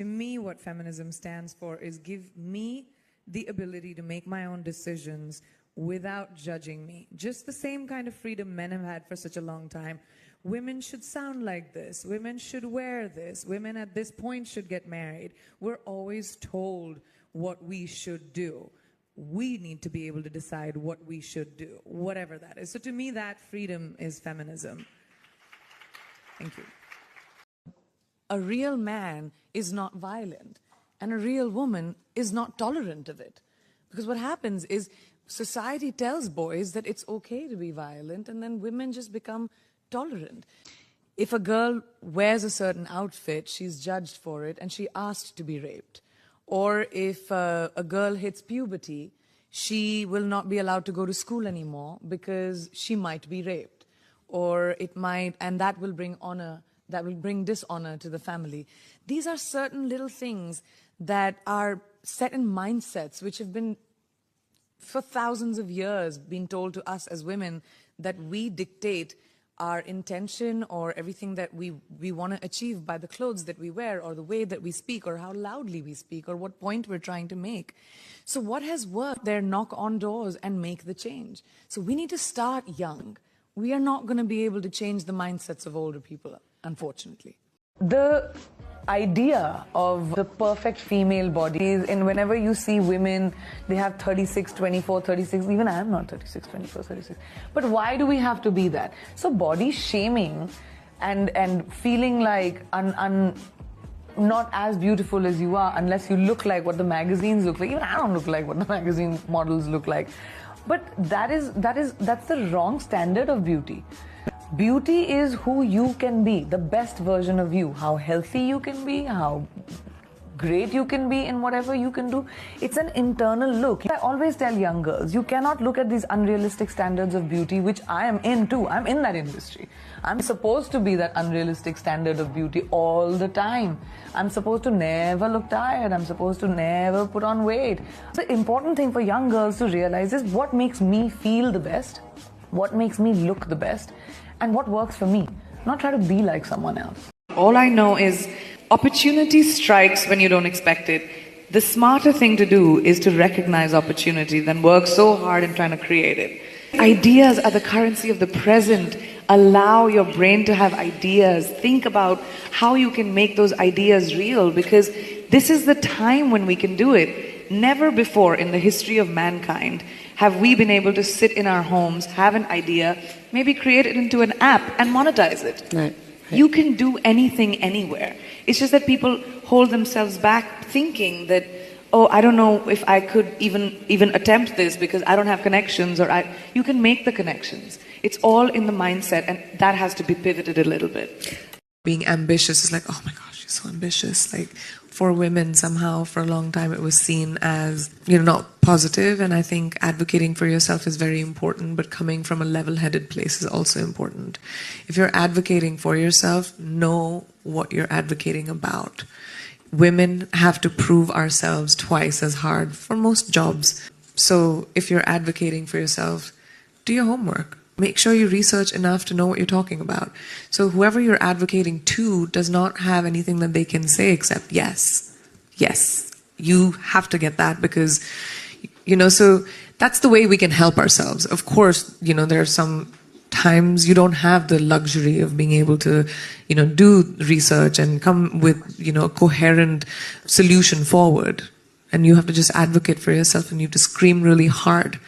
To me, what feminism stands for is give me the ability to make my own decisions without judging me. Just the same kind of freedom men have had for such a long time. Women should sound like this. Women should wear this. Women at this point should get married. We're always told what we should do. We need to be able to decide what we should do, whatever that is. So to me, that freedom is feminism. Thank you. A real man is not violent, and a real woman is not tolerant of it. Because what happens is society tells boys that it's okay to be violent, and then women just become tolerant. If a girl wears a certain outfit, she's judged for it, and she asked to be raped. Or if a girl hits puberty, she will not be allowed to go to school anymore because she might be raped. Or it might, and that will bring honor, that will bring dishonor to the family. These are certain little things that are set in mindsets which have been, for thousands of years, been told to us as women that we dictate our intention or everything that we want to achieve by the clothes that we wear or the way that we speak or how loudly we speak or what point we're trying to make. So what has worked there, knock on doors and make the change. So we need to start young. We are not going to be able to change the mindsets of older people, unfortunately. The idea of the perfect female body is, and whenever you see women, they have 36, 24, 36, even I am not 36, 24, 36. But why do we have to be that? So body shaming and feeling like not as beautiful as you are unless you look like what the magazines look like. Even I don't look like what the magazine models look like. But that's the wrong standard of beauty. Beauty is who you can be, the best version of you, how healthy you can be, how great you can be in whatever you can do. It's an internal look. I always tell young girls, you cannot look at these unrealistic standards of beauty, which I am in too. I'm in that industry. I'm supposed to be that unrealistic standard of beauty all the time. I'm supposed to never look tired. I'm supposed to never put on weight. The important thing for young girls to realize is what makes me feel the best, what makes me look the best, and what works for me. Not try to be like someone else. All I know is opportunity strikes when you don't expect it. The smarter thing to do is to recognize opportunity than work so hard in trying to create it. Ideas are the currency of the present. Allow your brain to have ideas. Think about how you can make those ideas real, because this is the time when we can do it. Never before in the history of mankind have we been able to sit in our homes, have an idea, maybe create it into an app and monetize it. Right. You can do anything anywhere. It's just that people hold themselves back thinking that, oh, I don't know if I could even attempt this because I don't have connections, or you can make the connections. It's all in the mindset, and that has to be pivoted a little bit. Being ambitious is like, oh my gosh, you're so ambitious. Like, for women, somehow, for a long time, it was seen as, not positive. And I think advocating for yourself is very important, but coming from a level-headed place is also important. If you're advocating for yourself, know what you're advocating about. Women have to prove ourselves twice as hard for most jobs. So if you're advocating for yourself, do your homework. Make sure you research enough to know what you're talking about. So whoever you're advocating to does not have anything that they can say except yes. Yes. You have to get that because, so that's the way we can help ourselves. Of course, there are some times you don't have the luxury of being able to, do research and come with, a coherent solution forward. And you have to just advocate for yourself, and you have to scream really hard.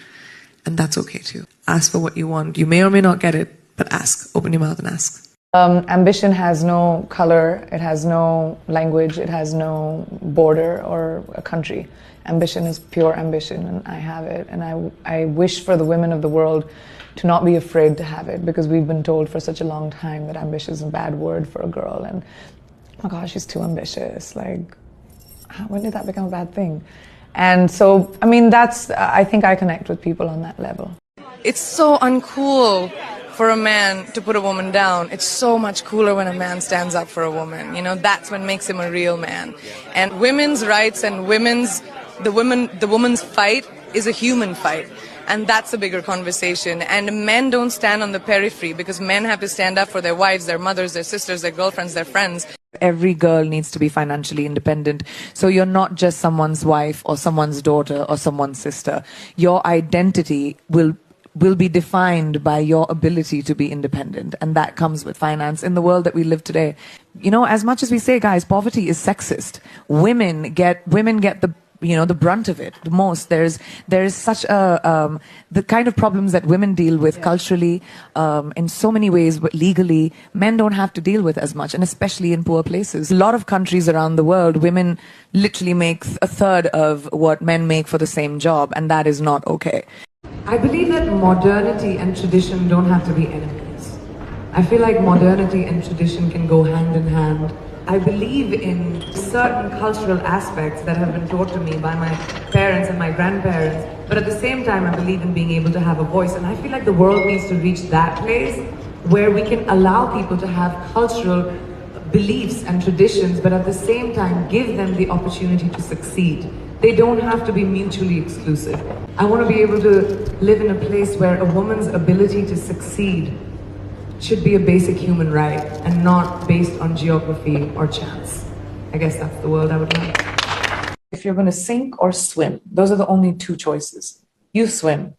And that's okay too. Ask for what you want. You may or may not get it, but ask. Open your mouth and ask. Ambition has no color, it has no language, it has no border or a country. Ambition is pure ambition, and I have it. And I wish for the women of the world to not be afraid to have it, because we've been told for such a long time that ambition is a bad word for a girl. And, oh my gosh, she's too ambitious. Like, when did that become a bad thing? And so, I think I connect with people on that level. It's so uncool for a man to put a woman down. It's so much cooler when a man stands up for a woman. That's what makes him a real man. And women's rights and the woman's fight is a human fight. And that's a bigger conversation. And men don't stand on the periphery, because men have to stand up for their wives, their mothers, their sisters, their girlfriends, their friends. Every girl needs to be financially independent. So you're not just someone's wife or someone's daughter or someone's sister. Your identity will be defined by your ability to be independent, and that comes with finance. In the world that we live today, you know, as much as we say, guys, poverty is sexist, women get the, you know, the brunt of it the most. There's such a the kind of problems that women deal with culturally, in so many ways, but legally men don't have to deal with as much, and especially in poor places. A lot of countries around the world, women literally make a third of what men make for the same job, and that is not okay. I believe that modernity and tradition don't have to be enemies. I feel like modernity and tradition can go hand in hand. I believe in certain cultural aspects that have been taught to me by my parents and my grandparents, but at the same time I believe in being able to have a voice, and I feel like the world needs to reach that place where we can allow people to have cultural beliefs and traditions, but at the same time give them the opportunity to succeed. They don't have to be mutually exclusive. I want to be able to live in a place where a woman's ability to succeed should be a basic human right and not based on geography or chance. I guess that's the world I would like. If you're going to sink or swim, those are the only two choices. You swim.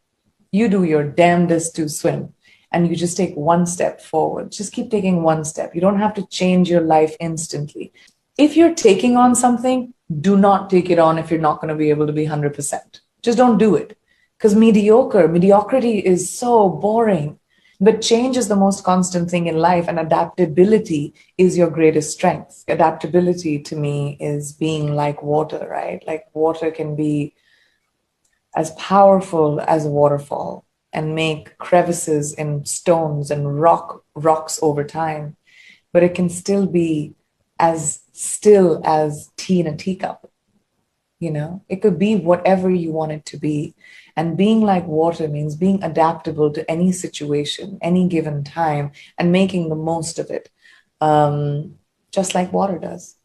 You do your damnedest to swim. And you just take one step forward. Just keep taking one step. You don't have to change your life instantly. If you're taking on something, do not take it on if you're not going to be able to be 100%. Just don't do it. Because mediocrity is so boring. But change is the most constant thing in life, and adaptability is your greatest strength. Adaptability to me is being like water, right? Like water can be as powerful as a waterfall and make crevices in stones and rocks over time, but it can still be as still as tea in a teacup. You know, it could be whatever you want it to be. And being like water means being adaptable to any situation, any given time, and making the most of it, just like water does.